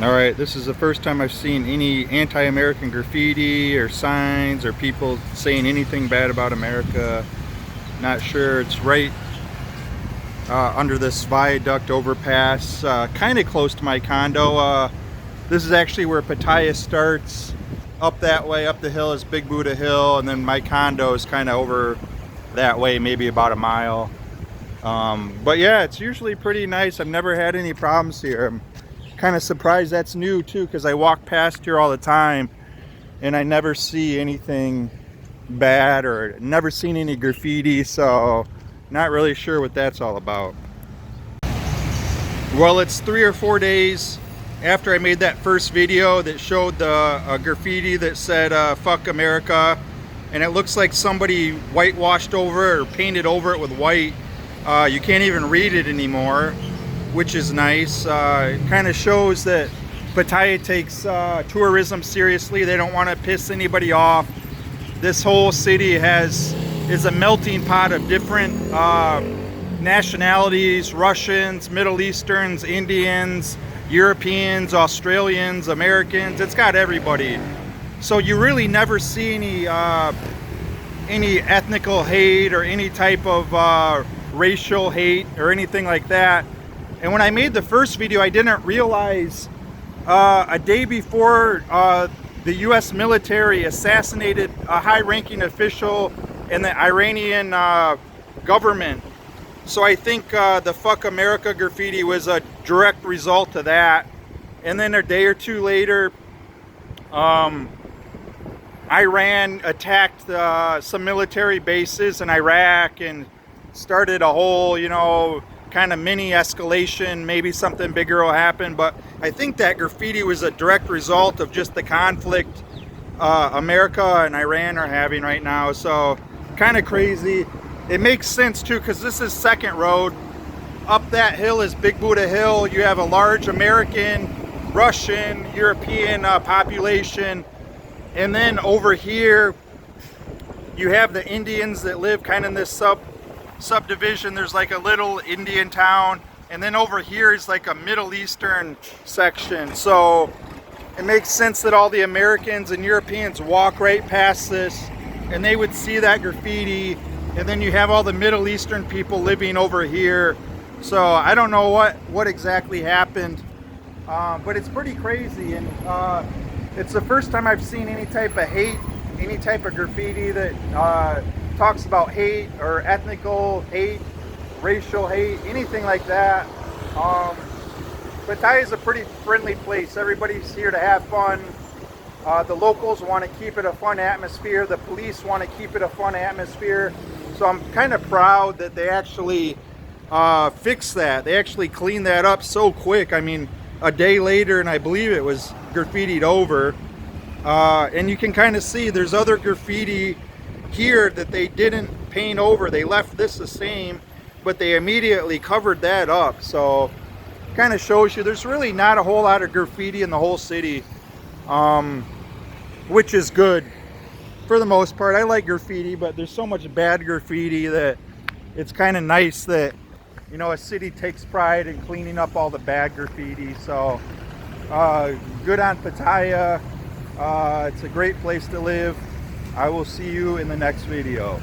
Alright, this is the first time I've seen any anti-American graffiti or signs or people saying anything bad about America. Not sure. It's right under this viaduct overpass, kind of close to my condo. This is actually where Pattaya starts. Up that way, up the hill is Big Buddha Hill, and then my condo is kind of over that way, maybe about a mile. But yeah, it's usually pretty nice. I've never had any problems here. I'm kind of surprised that's new too, because I walk past here all the time and I never see anything bad or never seen any graffiti, so not really sure what that's all about. Well, it's 3 or 4 days after I made that first video that showed the graffiti that said fuck America, and it looks like somebody whitewashed over it or painted over it with white. You can't even read it anymore, which is nice. It kind of shows that Pattaya takes tourism seriously. They don't want to piss anybody off. This whole city is a melting pot of different nationalities: Russians, Middle Easterns, Indians, Europeans, Australians, Americans. It's got everybody. So you really never see any ethnical hate or any type of racial hate or anything like that. And when I made the first video, I didn't realize a day before the US military assassinated a high-ranking official in the Iranian government. So I think the Fuck America graffiti was a direct result of that. And then a day or two later, Iran attacked some military bases in Iraq and started a whole, kind of mini escalation. Maybe something bigger will happen, but I think that graffiti was a direct result of just the conflict America and Iran are having right now. So kind of crazy. It makes sense too, because this is Second Road. Up that hill is Big Buddha Hill. You have a large American, Russian, European population, and then over here you have the Indians that live kind of in this subdivision. There's like a little Indian town, and then over here is like a Middle Eastern section. So it makes sense that all the Americans and Europeans walk right past this and they would see that graffiti, and then you have all the Middle Eastern people living over here. So I don't know what exactly happened, but it's pretty crazy. And it's the first time I've seen any type of hate, any type of graffiti that talks about hate or ethnical hate, racial hate, anything like that. Pattaya is a pretty friendly place. Everybody's here to have fun. The locals want to keep it a fun atmosphere. The police want to keep it a fun atmosphere. So I'm kind of proud that they actually fixed that. They actually cleaned that up so quick. I mean, a day later, and I believe it was graffitied over. And you can kind of see there's other graffiti here that they didn't paint over. They left this the same, but they immediately covered that up. So kind of shows you there's really not a whole lot of graffiti in the whole city, which is good for the most part. I like graffiti, but there's so much bad graffiti that it's kind of nice that a city takes pride in cleaning up all the bad graffiti. So good on Pattaya. It's a great place to live. I will see you in the next video.